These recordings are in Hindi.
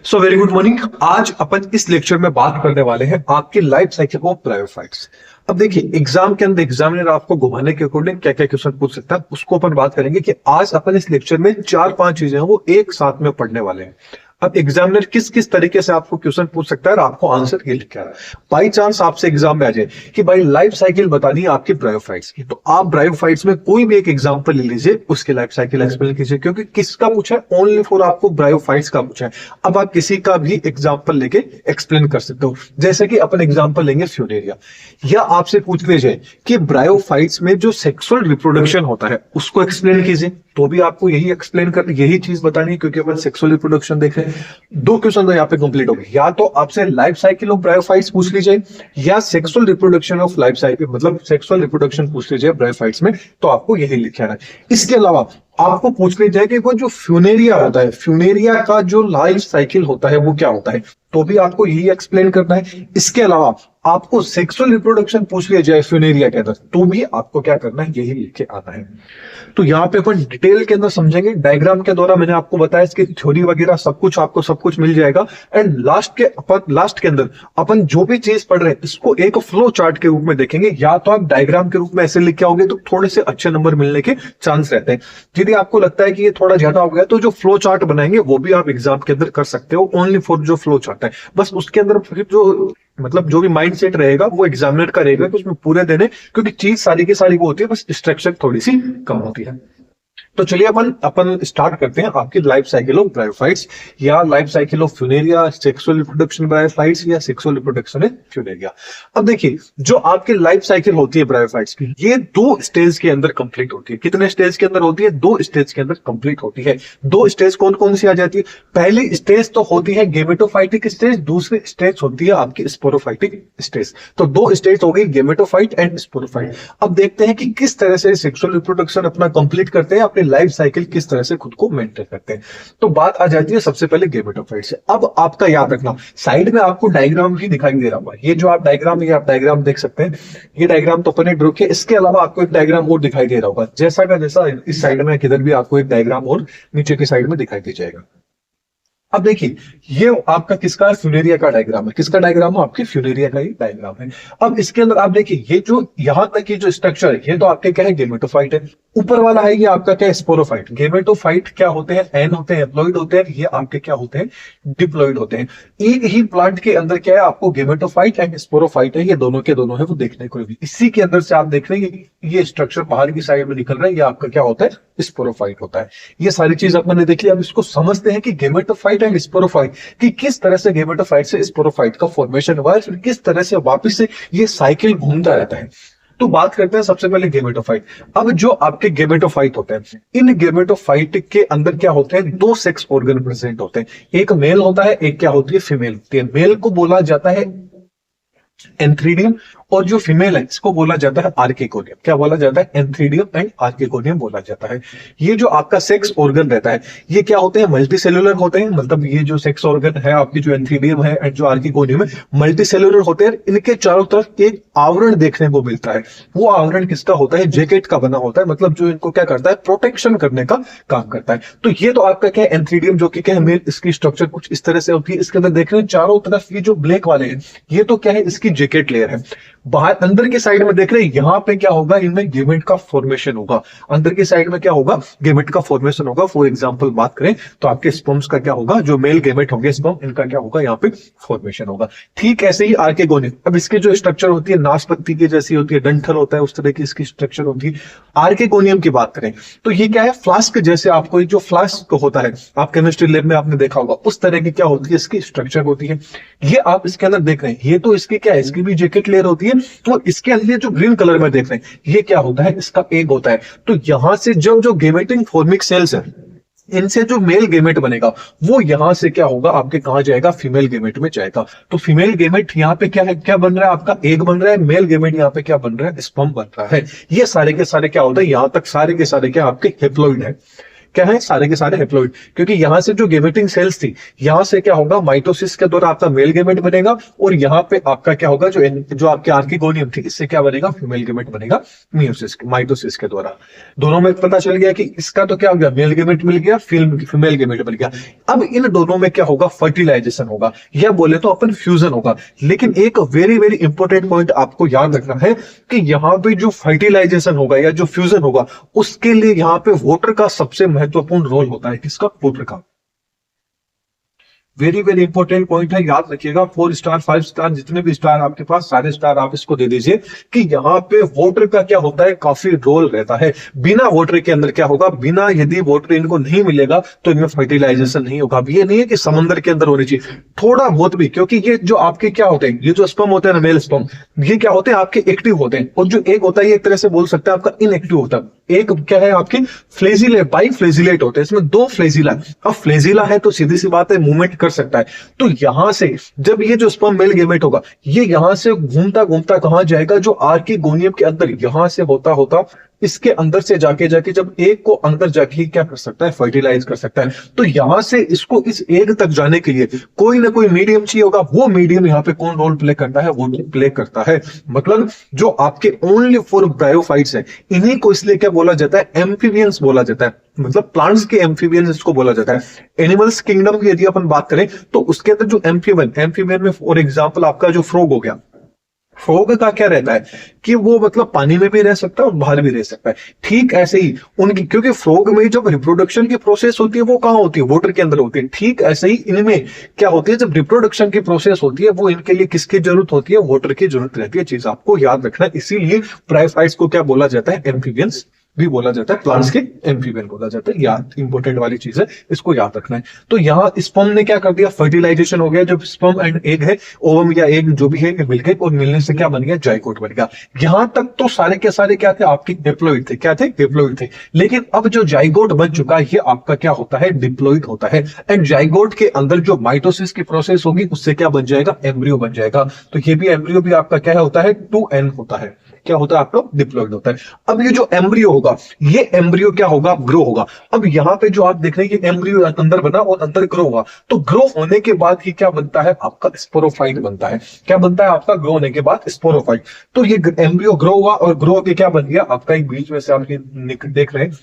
So very good morning. आज अपन इस लेक्चर में बात करने वाले हैं आपकी लाइफ साइकिल ऑफ ब्रायोफाइट्स। अब देखिए एग्जाम के अंदर एग्जामिनर आपको घुमाने के अकॉर्डिंग क्या क्या क्वेश्चन पूछ सकता है उसको अपन बात करेंगे कि आज अपन इस लेक्चर में 4-5 चीजें हैं वो एक साथ में पढ़ने वाले हैं। अब एग्जामिनर किस किस तरीके से आपको क्वेश्चन पूछ सकता है और आपको आंसर ये लिखा है। बाई चांस आपसे एग्जाम में आ जाए कि भाई लाइफ साइकिल बतानी है आपकी ब्रायोफाइट्स की, तो आप ब्रायोफाइट्स में कोई भी एक एग्जांपल ले लीजिए, उसकी लाइफ साइकिल एक्सप्लेन कीजिए, क्योंकि किसका पूछा है, ओनली फॉर आपको ब्रायोफाइट्स का पूछा है। अब आप किसी का भी एग्जाम्पल लेके एक्सप्लेन कर सकते हो, जैसे कि अपन एग्जाम्पल लेंगे फ्यूनेरिया, या आपसे पूछ लीजिए कि ब्रायोफाइट्स में जो सेक्सुअल रिप्रोडक्शन होता है उसको एक्सप्लेन कीजिए, तो भी आपको यही एक्सप्लेन कर यही चीज बतानी है, क्योंकि अपन सेक्सुअल रिप्रोडक्शन देख रहे हैं। दो क्वेश्चन तो यहाँ पे कंप्लीट हो गए, या तो आपसे लाइफ साइकिल ऑफ ब्रायोफाइट्स पूछ लीजिए या sexual reproduction of life cycle, मतलब सेक्सुअल रिप्रोडक्शन पूछ लीजिए ब्रायोफाइट्स में, तो आपको यही लिखा है। इसके अलावा आपको पूछ लीजिए कि वो जो फ्यूनेरिया होता है, फ्यूनेरिया का जो लाइफ साइकिल होता है वो क्या होता है, तो भी आपको यही एक्सप्लेन करना है। इसके अलावा आपको सेक्सुअल रिप्रोडक्शन पूछ लिया जाए फ्यूनेरिया के अंदर, तो भी आपको क्या करना है, यही लिख के आना है। तो यहाँ पे अपन डिटेल के अंदर समझेंगे, डायग्राम के द्वारा मैंने आपको बताया, इसकी थ्योरी वगैरह सब कुछ आपको सब कुछ मिल जाएगा। एंड लास्ट के अंदर अपन जो भी चीज पढ़ रहे हैं इसको एक फ्लो चार्ट के रूप में देखेंगे, या तो आप डायग्राम के रूप में ऐसे लिख के आओगे तो थोड़े से अच्छे नंबर मिलने के चांस रहते हैं। यदि आपको लगता है कि ये थोड़ा ज्यादा हो गया तो जो फ्लो चार्ट बनाएंगे वो भी आप एग्जाम के अंदर कर सकते हो, ओनली फॉर जो फ्लो चार्ट है। बस उसके अंदर फिर जो मतलब जो भी माइंड सेट रहेगा वो एग्जामिनर का रहेगा कि उसमें पूरे देने, क्योंकि चीज सारी की सारी वो होती है, बस डिस्ट्रैक्शन थोड़ी सी कम होती है। तो चलिए अपन स्टार्ट करते हैं आपकी लाइफ साइकिल ऑफ ब्रायोफाइट्स, या life cycle of Funaria, sexual reproduction bryophytes, या सेक्सुअल रिप्रोडक्शन इन फ्यूनेरिया। अब देखिए जो आपकी लाइफ साइकिल होती है ब्रायोफाइट्स की, ये 2 स्टेज के अंदर कंप्लीट होती है। कितने स्टेज के अंदर होती है? 2 स्टेज के अंदर कंप्लीट होती है। 2 स्टेज कौन कौन सी आ जाती है? पहली स्टेज तो होती है गेमेटोफाइटिक स्टेज, दूसरी स्टेज होती है आपकी स्पोरोफाइटिक स्टेज। तो 2 स्टेज हो गई, गेमेटोफाइट एंड स्पोरोफाइट। अब देखते हैं कि किस तरह से सेक्सुअल रिप्रोडक्शन अपना कंप्लीट करते हैं, अपनी लाइफ साइकिल किस तरह से खुद को मेंटेन करते हैं। तो बात आ जाती है सबसे पहले गेमेटोफाइट से। अब आपका याद रखना, साइड में आपको डायग्राम भी दिखाई दे रहा होगा, ये जो आप डायग्राम, ये आप डायग्राम देख सकते हैं, ये डायग्राम तो अपने ड्रॉ किया। इसके अलावा आपको एक डायग्राम और दिखाई दे रहा होगा, जैसा का जैसा इस साइड में किधर भी आपको एक डायग्राम और नीचे की साइड में दिखाई दे जाएगा। अब देखिए ये आपका किसका है? फ्यूनेरिया का डायग्राम है। किसका डायग्राम है? आपके फ्यूनेरिया का ही डायग्राम है। अब इसके अंदर आप देखिए ये जो यहां तक की जो स्ट्रक्चर है, ये तो आपके क्या है? गेमेटोफाइट है। ऊपर वाला है ये आपका क्या है? स्पोरोफाइट। गेमेटोफाइट क्या होते हैं? एन होते हैं, एप्लॉइड होते हैं, ये आपके क्या होते हैं? डिप्लॉइड होते हैं। एक ही प्लांट के अंदर क्या है? आपको गेमेटोफाइट एंड स्पोरोफाइट है, ये दोनों के दोनों है वो देखने को भी। इसी के अंदर से आप देख रहे हैं ये स्ट्रक्चर बाहर की साइड में निकल रहा है, ये आपका क्या होता है? स्पोरोफाइट होता है। ये सारी चीज अपने देख लिया। अब इसको समझते हैं कि गेमेटोफाइट एंड स्पोरोफाइट कि किस तरह से गेमेटोफाइट से स्पोरोफाइट का फॉर्मेशन हुआ है, फिर किस तरह से वापस से ये साइकिल घूमता रहता है। तो बात करते हैं सबसे पहले गेमेटोफाइट। अब जो आपके गेमेटोफाइट होते हैं, इन गेमेटोफाइट के अंदर क्या होते हैं? 2 सेक्स ऑर्गन प्रेजेंट होते हैं, एक मेल होता है, एक क्या होती है? फीमेल होती है। मेल को बोला जाता है एंथ्रीडियम, और जो फीमेल है इसको बोला जाता है आर्किकोनियम। क्या बोला जाता है? एंथ्रीडियम एंड आर्किकोनियम बोला जाता है। ये जो आपका सेक्स ऑर्गन रहता है ये क्या होते हैं? मल्टीसेलुलर होते हैं। मतलब ये जो सेक्स ऑर्गन है आपकी, जो एंथ्रीडियम है एंड जो आर्किकोनियम है, मल्टीसेलुलर होते हैं। इनके चारों तरफ एक आवरण देखने को मिलता है। वो आवरण किसका होता है? जैकेट का बना होता है, मतलब जो इनको क्या करता है? प्रोटेक्शन करने का काम करता है। तो ये तो आपका क्या है? एंथ्रीडियम, जो कि क्या है? मेल। इसकी स्ट्रक्चर कुछ इस तरह से होती है। इसके अंदर देख रहे हैं चारों तरफ ये जो ब्लैक वाले हैं, ये तो क्या है? इसकी जैकेट लेयर है। बाहर अंदर की साइड में देख रहे हैं, यहां पे क्या होगा? इनमें गेमेट का फॉर्मेशन होगा। अंदर की साइड में क्या होगा? गेमेट का फॉर्मेशन होगा। फॉर एग्जांपल बात करें तो आपके स्पर्म्स का क्या होगा? जो मेल गेमेट होंगे स्पर्म, इनका क्या होगा? यहाँ पे फॉर्मेशन होगा। ठीक ऐसे ही आर्किकोनियम। अब इसकी जो स्ट्रक्चर होती है नाशपत्ती की जैसी होती है, डंठल होता है, उस तरह की इसकी स्ट्रक्चर होती है। आर्किकोनियम की बात करें तो ये क्या है? फ्लास्क जैसे, आपको जो फ्लास्क होता है आप केमिस्ट्री लैब में आपने देखा होगा, उस तरह की क्या होती है? इसकी स्ट्रक्चर होती है। ये आप इसके अंदर देख रहे हैं, ये तो इसकी क्या है? इसकी भी जैकेट लेयर होती है। और इसके अंदर जो ग्रीन कलर में देख रहे हैं, ये क्या होता है? इसका एग होता है। तो यहां से जब जो गेमेटिंग फॉर्मिक सेल्स है, इनसे जो मेल गेमेट बनेगा वो यहां से क्या होगा? आपके कहां जाएगा? फीमेल गेमेट में जाएगा। तो फीमेल गेमेट यहाँ पे क्या है? क्या बन रहा है? आपका एग बन रहा है। मेल गेमेट यहाँ पे क्या बन रहा है? स्पर्म बन रहा है। ये सारे के सारे क्या होता है? यहां तक सारे के सारे क्या आपके हेप्लॉइड है। क्या है, सारे के सारे हेप्लॉइड, क्योंकि यहां से जो गेमेटिंग सेल्स थी, यहां से क्या होगा, माइटोसिस के द्वारा आपका मेल गेमेट बनेगा, और यहाँ पे आपका क्या होगा, जो आपकी आर्किगोनियम थी, इससे क्या बनेगा, फीमेल गेमेट बनेगा मियोसिस माइटोसिस के द्वारा। दोनों में पता चल गया कि इसका तो क्या हो गया, मेल गेमेट मिल गया, फीमेल गेमेट मिल गया। अब इन दोनों में क्या होगा, फर्टिलाइजेशन होगा, या बोले तो अपन फ्यूजन होगा। लेकिन एक वेरी वेरी इंपॉर्टेंट पॉइंट आपको याद रखना है कि यहाँ पे जो फर्टिलाइजेशन होगा या जो फ्यूजन होगा, उसके लिए यहाँ पे वाटर का सबसे महत्वपूर्ण रोल होता है। किसका, वाटर का। वेरी वेरी इंपॉर्टेंट पॉइंट है, याद रखिएगा। 4 स्टार 5 स्टार जितने भी स्टार आपके पास, सारे स्टार आप इसको दे दीजिए कि यहाँ पे वाटर का क्या होता है, काफी रोल रहता है। बिना वाटर के अंदर क्या होगा, बिना यदि वाटर इनको नहीं मिलेगा तो इनमें फर्टिलाइजेशन नहीं होगा। अब ये नहीं है कि समंदर के अंदर होनी चाहिए, थोड़ा बहुत भी, क्योंकि ये जो आपके क्या होते हैं, ये जो स्पर्म होते हैं ना, मेल स्पर्म, ये क्या होते हैं, आपके एक्टिव होते हैं, और जो एक होता है, ये एक तरह से बोल सकते हैं आपका इनएक्टिव होता है। एक क्या है, आपकी फ्लेजिलेट, बाई फ्लेजिलेट होते हैं, इसमें 2 फ्लेजिला। अब फ्लेजिला है तो सीधी सी बात है, मूवमेंट कर सकता है। तो यहां से जब ये जो स्पर्म मेल गेमेट होगा, ये यहां से घूमता घूमता कहां जाएगा, जो आर्किगोनियम के अंदर, यहां से होता होता इसके अंदर से जाके जब एग को अंदर जाके क्या कर सकता है, फर्टिलाइज कर सकता है। तो यहां से इसको इस एग तक जाने के लिए कोई ना कोई मीडियम चाहिए होगा। वो मीडियम यहाँ पे कौन रोल प्ले करता है, वो प्ले करता है, मतलब जो आपके ओनली फॉर ब्रायोफाइट्स है, इन्हीं को इसलिए क्या बोला जाता है, एम्फीबियंस बोला जाता है। मतलब प्लांट्स के एम्फीबियंस इसको बोला जाता है। एनिमल्स किंगडम की यदि अपन बात करें तो उसके अंदर जो एम्फीबियन में फॉर एग्जाम्पल आपका जो फ्रॉग हो गया, फ्रॉग का क्या रहता है कि वो मतलब पानी में भी रह सकता है और बाहर भी रह सकता है। ठीक ऐसे ही उनकी, क्योंकि फ्रॉग में जब रिप्रोडक्शन की प्रोसेस होती है वो कहां होती है, वाटर के अंदर होती है। ठीक ऐसे ही इनमें क्या होती है, जब रिप्रोडक्शन की प्रोसेस होती है, वो इनके लिए किसकी जरूरत होती है, वाटर की जरूरत रहती है। चीज आपको याद रखना है। इसीलिए ब्रायोफाइट्स को क्या बोला जाता है, एम्फीबियंस भी बोला जाता है, प्लांट्स के एम्फीबियन बोला जाता है। याद इंपॉर्टेंट वाली चीज है, इसको याद रखना है। तो यहाँ स्पर्म ने क्या कर दिया, फर्टिलाइजेशन हो गया। जब स्पर्म एंड एग है, ओवम या एग जो भी है, मिल गए और मिलने से क्या बन गया, जाइगोट बन गया। यहां तक तो सारे के सारे क्या थे, आपके डिप्लॉइड थे। क्या थे, डिप्लॉइड थे। लेकिन अब जो जाइगोट बन चुका है, ये आपका क्या होता है, डिप्लॉइड होता है। एंड जाइगोट के अंदर जो माइटोसिस की प्रोसेस होगी, उससे क्या बन जाएगा, एम्ब्रियो बन जाएगा। तो ये भी एम्ब्रियो भी आपका क्या होता है, 2n होता है। क्या होता है आपका, डिप्लॉइड होता है। अब ये जो एम्ब्रियो होगा, ये एम्ब्रियो क्या होगा, ग्रो होगा। अब यहाँ पे जो आप देख रहे हैं कि एम्ब्रियो अंदर बना और अंदर ग्रो हुआ, तो ग्रो होने के बाद ही क्या बनता है, आपका स्पोरोफाइट बनता है। क्या बनता है आपका, ग्रो होने के बाद स्पोरोफाइट। तो ये एम्ब्रियो ग्रो हुआ और ग्रो होकर क्या बन गया, आपका एक बीच में से आप देख रहे हैं,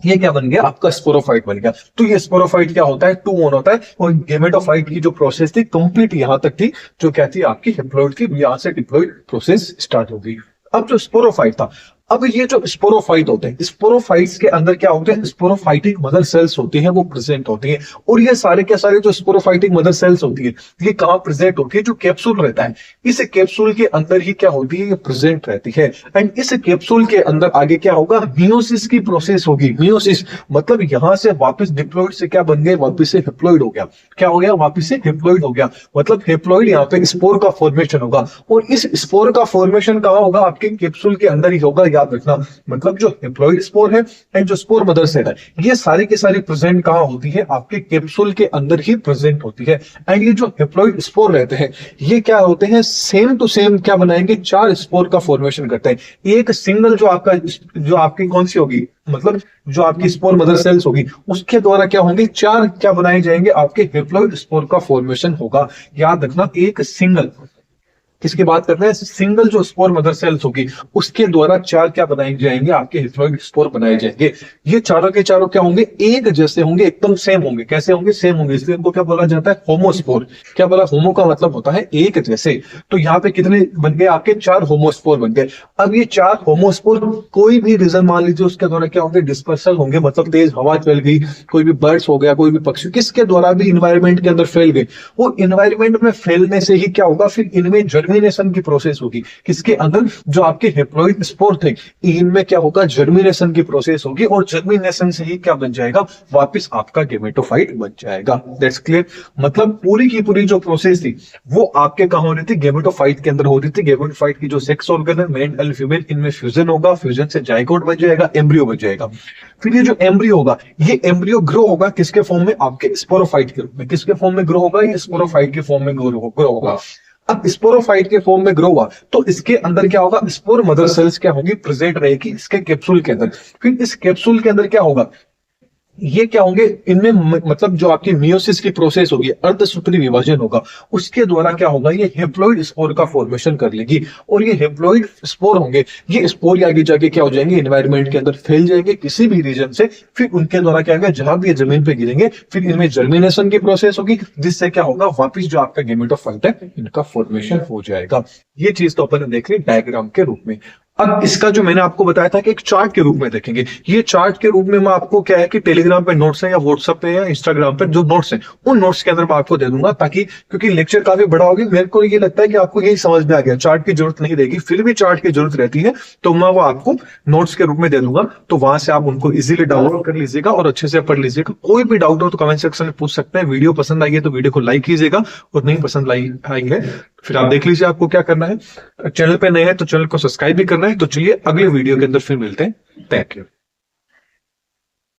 ये क्या बन गया, आपका स्पोरोफाइट बन गया। तो ये स्पोरोफाइट क्या होता है, 2 होता है। और गेमेटोफाइट की जो प्रोसेस थी कंप्लीट यहां तक थी, जो क्या थी, आपकी हेप्लॉइड थी। यहां से डिप्लॉइड प्रोसेस स्टार्ट होगी। अब जो स्पोरोफाइट था, अब ये जो स्पोरोफाइट होते हैं, स्पोरोफाइट्स के अंदर क्या होते हैं, स्पोरोफाइटिक मदर सेल्स होती हैं, वो प्रेजेंट होती हैं। और ये सारे के सारे जो स्पोरोफाइटिक मदर सेल्स होती है, ये कहां प्रेजेंट होती है, जो कैप्सूल रहता है, इस कैप्सूल के अंदर ही क्या होती है, ये प्रेजेंट रहती है। एंड इस कैप्सूल के अंदर आगे क्या होगा, मियोसिस की प्रोसेस होगी। मियोसिस मतलब यहां से वापस डिप्लॉइड से क्या बन गए, वापस से हेप्लॉइड हो गया। क्या हो गया, वापस से हेप्लॉइड हो गया। मतलब हेप्लॉइड यहाँ पे स्पोर का फॉर्मेशन होगा। और इस स्पोर का फॉर्मेशन कहां होगा, आपके कैप्सूल के अंदर ही होगा। याद रखना, मतलब जो हेप्लॉइड स्पोर है एंड जो स्पोर मदर सेल है, ये सारी की सारी प्रेजेंट कहां होती है, आपके कैप्सूल के अंदर ही प्रेजेंट होती है। एंड ये जो हेप्लॉइड स्पोर रहते हैं, ये क्या होते हैं, सेम टू सेम क्या बनाएंगे, 4 स्पोर का फॉर्मेशन करते हैं। एक सिंगल जो आपकी कौन सी होगी, मतलब जो आपकी स्पोर मदर सेल्स होगी, उसके द्वारा क्या होंगे, 4 क्या बनाए जाएंगे, आपके हेप्लॉइड स्पोर का फॉर्मेशन होगा। याद रखना, एक सिंगल, किसकी बात कर रहे हैं, सिंगल जो स्पोर मदर सेल्स होगी, उसके द्वारा 4 क्या बनाए जाएंगे, आपके हेप्लॉइड स्पोर बनाए जाएंगे। ये चारों के चारों क्या होंगे, एक जैसे होंगे, एकदम सेम होंगे। कैसे होंगे, सेम होंगे। इसलिए इनको क्या बोला जाता है, होमोस्पोर। क्या बोला, होमो का मतलब होता है एक जैसे। तो यहाँ पे कितने बन गए, आपके 4 होमोस्पोर बन गए। अब ये 4 होमोस्पोर कोई भी रीजन मान लीजिए, उसके द्वारा क्या होंगे, डिस्पर्सल होंगे। मतलब तेज हवा चल गई, कोई भी बर्ड्स हो गया, कोई भी पक्षी, किसके द्वारा भी इन्वायरमेंट के अंदर फैल गए। वो इन्वायरमेंट में फैलने से ही क्या होगा, फिर इनमें जर्मिनेशन की प्रोसेस होगी। किसके अंदर, जो आपके हेप्लॉइड स्पोर थे, इनमें क्या होगा, जर्मिनेशन की प्रोसेस होगी। और जर्मिनेशन से ही क्या बन जाएगा, वापस आपका गेमेटोफाइट बन जाएगा। That's clear. मतलब पूरी की पूरी जो प्रोसेस थी, वो आपके कहां हो रही थी, गेमेटोफाइट के अंदर हो रही थी। गेमेटोफाइट की जो सेक्स ऑर्गन है, मेल एंड फीमेल, इनमें फ्यूजन होगा। फ्यूजन से जाइगोट बन जाएगा, एम्ब्रियो बन जाएगा। फिर ये जो एम्ब्रियो होगा, ये एम्ब्रियो ग्रो होगा किसके फॉर्म में, आपके स्पोरोफाइट के रूप में। किसके फॉर्म में ग्रो होगा, ये स्पोरोफाइट के फॉर्म में ग्रो होगा। अब स्पोरोफाइट के फॉर्म में ग्रो हुआ, तो इसके अंदर क्या होगा, स्पोर मदर सेल्स क्या होगी, प्रेजेंट रहेगी इसके कैप्सूल के अंदर। फिर इस कैप्सूल के अंदर क्या होगा, ये क्या होंगे इनमें मतलब जो आपकी मियोसिस की प्रोसेस होगी, अर्धसूत्री विभाजन होगा, उसके द्वारा क्या होगा, ये हेप्लॉइड स्पोर का फॉर्मेशन कर लेगी। और ये हेप्लॉइड स्पोर होंगे, ये स्पोर आगे जाके क्या हो जाएंगे, एनवायरमेंट के अंदर फैल जाएंगे किसी भी रीजन से। फिर उनके द्वारा क्या होगा, जहां भी ये जमीन पे गिरेंगे, फिर इनमें जर्मिनेशन की प्रोसेस होगी, जिससे क्या होगा, वापिस जो आपका गेमेटोफाइट है इनका फॉर्मेशन हो जाएगा। ये चीज तो अपन ने देख ली डायग्राम के रूप में। अब इसका जो मैंने आपको बताया था कि एक चार्ट के रूप में देखेंगे, ये चार्ट के रूप में मैं आपको क्या है कि टेलीग्राम पे नोट्स है या व्हाट्सएप पे या इंस्टाग्राम पे जो नोट्स हैं, उन नोट्स के अंदर मैं आपको दे दूंगा, ताकि क्योंकि लेक्चर काफी बड़ा हो गया, मेरे को ये लगता है कि आपको यही समझ में आ गया, चार्ट की जरूरत नहीं रहेगी, फिर भी चार्ट की जरूरत रहती है तो मैं वो आपको नोट्स के रूप में दे दूंगा। तो वहां से आप उनको इजीली डाउनलोड कर लीजिएगा और अच्छे से पढ़ लीजिएगा। कोई भी डाउट हो तो कमेंट सेक्शन में पूछ सकते हैं। वीडियो पसंद आई है तो वीडियो को लाइक कीजिएगा, और नहीं पसंद आई है फिर आप देख लीजिए आपको क्या करना है। चैनल पे नए हैं तो चैनल को सब्सक्राइब भी करना है। तो चलिए अगले वीडियो के अंदर फिर मिलते हैं। Thank you.